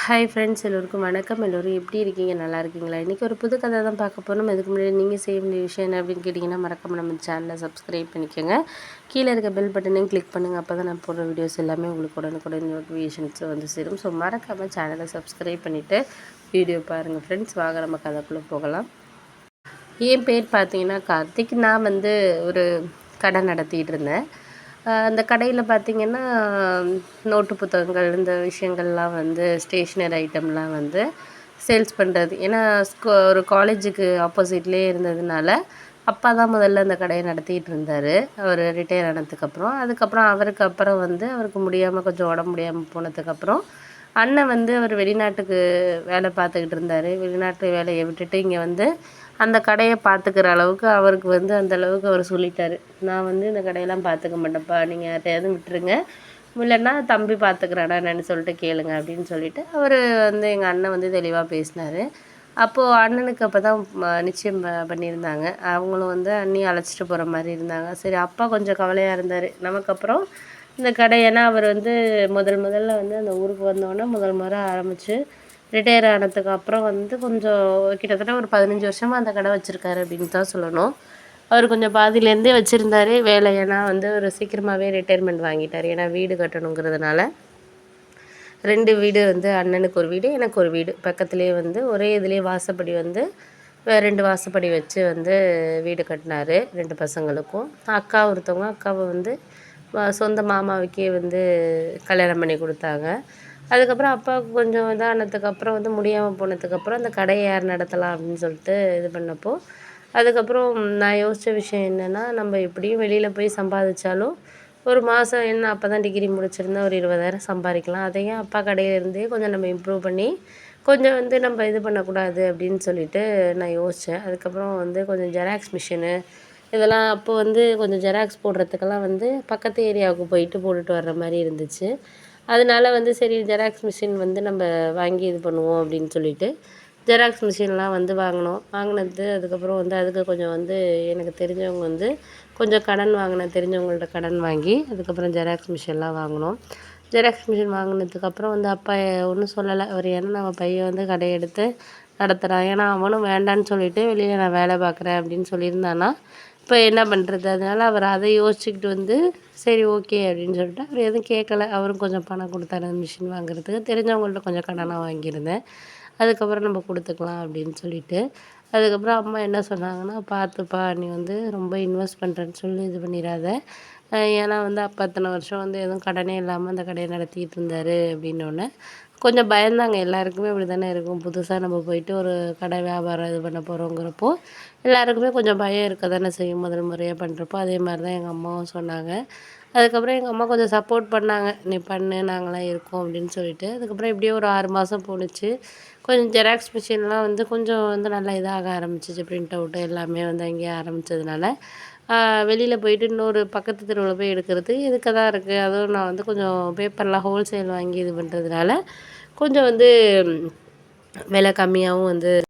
Hi friends, எல்லோருக்கும் வணக்கம். எல்லோரும் எப்படி இருக்கீங்க? நல்லா இருக்கீங்களா? இன்றைக்கி ஒரு புது கதை தான் பார்க்க போகிறோம். அதுக்கு முன்னாடி நீங்கள் செய்ய வேண்டிய விஷயம் என்ன அப்படின்னு கேட்டிங்கன்னா, மறக்காம நம்ம சேனலை சப்ஸ்கிரைப் பண்ணிக்கோங்க. கீழே இருக்க பெல் பட்டனையும் கிளிக் பண்ணுங்கள். அப்போ தான் நான் போடுற வீடியோஸ் எல்லாமே உங்களுக்கு உடனுக்குடன் நோட்டிஃபிகேஷன்ஸ் வந்து சேரும். ஸோ மறக்காமல் சேனலை சப்ஸ்கிரைப் பண்ணிவிட்டு வீடியோ பாருங்கள் ஃப்ரெண்ட்ஸ். வாங்க நம்ம கதைக்குள்ளே போகலாம். என் பேர் பார்த்தீங்கன்னா கார்த்திக். நான் வந்து ஒரு கடை நடத்திட்டு இருந்தேன். அந்த கடையில் பார்த்திங்கன்னா நோட்டு புத்தகங்கள் இந்த விஷயங்கள்லாம் வந்து ஸ்டேஷ்னரி ஐட்டம்லாம் வந்து சேல்ஸ் பண்ணுறது. ஏன்னா ஒரு காலேஜுக்கு ஆப்போசிட்லேயே இருந்ததுனால அப்பா தான் முதல்ல அந்த கடையை நடத்திட்டு இருந்தார். அவர் ரிட்டையர் ஆனதுக்கப்புறம் அவருக்கு அப்புறம் வந்து அவருக்கு முடியாமல் கொஞ்சம் உடம்பு முடியாமல் போனதுக்கப்புறம் அண்ணன் வந்து அவர் வெளிநாட்டுக்கு வேலை பார்த்துக்கிட்டு இருந்தார். வெளிநாட்டு வேலையை விட்டுட்டு இங்கே வந்து அந்த கடையை பார்த்துக்கிற அளவுக்கு அவருக்கு வந்து அந்த அளவுக்கு அவர் சொல்லிட்டார். நான் வந்து இந்த கடையெல்லாம் பார்த்துக்க மாட்டேன்ப்பா, நீங்கள் யாரையாவது விட்டுருங்க, இல்லைன்னா தம்பி பார்த்துக்கிறானா என்னன்னு சொல்லிட்டு கேளுங்க அப்படின்னு சொல்லிட்டு அவர் வந்து எங்கள் அண்ணன் வந்து தெளிவாக பேசினார். அப்போது அண்ணனுக்கு அப்போ தான் நிச்சயம் பண்ணியிருந்தாங்க. அவங்களும் வந்து அண்ணியை அழைச்சிட்டு போகிற மாதிரி இருந்தாங்க. சரி, அப்பா கொஞ்சம் கவலையாக இருந்தார். நமக்கு அப்புறம் இந்த கடை, ஏன்னா அவர் வந்து முதல்ல வந்து அந்த ஊருக்கு வந்தோடனே முறை ஆரம்பித்து ரிட்டையர் ஆனதுக்கு அப்புறம் வந்து கொஞ்சம் கிட்டத்தட்ட ஒரு 15 வருஷமாக அந்த கடை வச்சுருக்காரு அப்படின்னு தான் சொல்லணும். அவர் கொஞ்சம் பாதியிலேருந்தே வச்சுருந்தார் வேலை. ஏன்னா வந்து ஒரு சீக்கிரமாகவே ரிட்டையர்மெண்ட் வாங்கிட்டார். ஏன்னா வீடு கட்டணுங்கிறதுனால 2 வீடு வந்து அண்ணனுக்கு ஒரு வீடு, எனக்கு ஒரு வீடு பக்கத்துலேயே வந்து ஒரே இதுலேயே வாசப்படி வந்து 2 வாசப்படி வச்சு வந்து வீடு கட்டினார் 2 பசங்களுக்கும். அக்கா ஒருத்தவங்க, அக்காவை வந்து சொந்த மாமாவுக்கே வந்து கல்யாணம் பண்ணி கொடுத்தாங்க. அதுக்கப்புறம் அப்பாவுக்கு கொஞ்சம் இதானதுக்கப்புறம் வந்து முடியாமல் போனதுக்கப்புறம் அந்த கடையை யார் நடத்தலாம் அப்படின்னு சொல்லிட்டு இது பண்ணப்போ, அதுக்கப்புறம் நான் யோசித்த விஷயம் என்னென்னா, நம்ம எப்படியும் வெளியில் போய் சம்பாதிச்சாலும் ஒரு மாதம் என்ன, அப்போ தான் டிகிரி முடிச்சிருந்தேன், ஒரு 20,000 சம்பாதிக்கலாம். அதையும் அப்பா கடையிலேருந்தே கொஞ்சம் நம்ம இம்ப்ரூவ் பண்ணி கொஞ்சம் வந்து நம்ம இது பண்ணக்கூடாது அப்படின்னு சொல்லிட்டு நான் யோசித்தேன். அதுக்கப்புறம் வந்து கொஞ்சம் ஜெராக்ஸ் மிஷினு இதெல்லாம் அப்போ வந்து கொஞ்சம் ஜெராக்ஸ் போடுறதுக்கெல்லாம் வந்து பக்கத்து ஏரியாவுக்கு போயிட்டு போட்டுட்டு வர்ற மாதிரி இருந்துச்சு. அதனால வந்து சரி, ஜெராக்ஸ் மிஷின் வந்து நம்ம வாங்கி இது பண்ணுவோம் அப்படின்னு சொல்லிட்டு ஜெராக்ஸ் மிஷின்லாம் வந்து வாங்கினது. அதுக்கப்புறம் வந்து அதுக்கு கொஞ்சம் வந்து எனக்கு தெரிஞ்சவங்க வந்து கொஞ்சம் கடன் வாங்கினேன். தெரிஞ்சவங்கள்ட்ட கடன் வாங்கி அதுக்கப்புறம் ஜெராக்ஸ் மிஷின்லாம் வாங்கினோம். ஜெராக்ஸ் மிஷின் வாங்கினதுக்கப்புறம் வந்து அப்பா ஒன்றும் சொல்லலை. அவர் ஏன்னா நம்ம பையன் வந்து கடையை எடுத்து நடத்துகிறான், ஏன்னா அவனும் வேண்டான்னு சொல்லிவிட்டு வெளியில் நான் வேலை பார்க்குறேன் அப்படின்னு சொல்லியிருந்தானா இப்போ என்ன பண்ணுறது. அதனால் அவர் அதை யோசிச்சுக்கிட்டு வந்து சரி ஓகே அப்படின்னு சொல்லிட்டு அவர் எதுவும் கேட்கல. அவரும் கொஞ்சம் பணம் கொடுத்தாரு அந்த மிஷின் வாங்குறதுக்கு. தெரிஞ்சவங்கள்ட்ட கொஞ்சம் கடனாக வாங்கியிருந்தேன். அதுக்கப்புறம் நம்ம கொடுத்துக்கலாம் அப்படின்னு சொல்லிட்டு. அதுக்கப்புறம் அம்மா என்ன சொன்னாங்கன்னா, பார்த்துப்பா, நீ வந்து ரொம்ப இன்வெஸ்ட் பண்ணுறேன்னு சொல்லி இது பண்ணிடாத. ஏன்னா வந்து அப்பா இத்தனை வருஷம் வந்து எதுவும் கடனே இல்லாமல் அந்த கடையை நடத்திட்டு இருந்தார் அப்படின்னோடனே கொஞ்சம் பயந்தாங்க. எல்லாருக்குமே அப்படி தானே இருக்கும். புதுசாக நம்ம போயிட்டு ஒரு கடை வியாபாரம் இது பண்ண போகிறோங்கிறப்போ எல்லாருக்குமே கொஞ்சம் பயம் இருக்க தானே செய்யும், முதல் முறையாக பண்ணுறப்போ. அதே மாதிரி தான் எங்கள் அம்மாவும் சொன்னாங்க. அதுக்கப்புறம் எங்கள் அம்மா கொஞ்சம் சப்போர்ட் பண்ணாங்க, நீ பண்ணு, நாங்களாம் இருக்கோம் அப்படின்னு சொல்லிட்டு. அதுக்கப்புறம் எப்படியோ ஒரு 6 மாதம் போணுச்சு. கொஞ்சம் ஜெராக்ஸ் மிஷின்லாம் வந்து கொஞ்சம் வந்து நல்லா இதாக ஆரம்பிச்சிச்சு. பிரிண்ட் அவுட்டு எல்லாமே வந்து அங்கேயே ஆரம்பித்ததுனால வெளியில் போயிட்டு இன்னொரு பக்கத்து தெருவில் போய் எடுக்கிறது இதுக்கு தான் இருக்குது. அதுவும் நான் வந்து கொஞ்சம் பேப்பர்லாம் ஹோல்சேல் வாங்கி இது பண்ணுறதுனால கொஞ்சம் வந்து விலை கம்மியாகவும் வந்து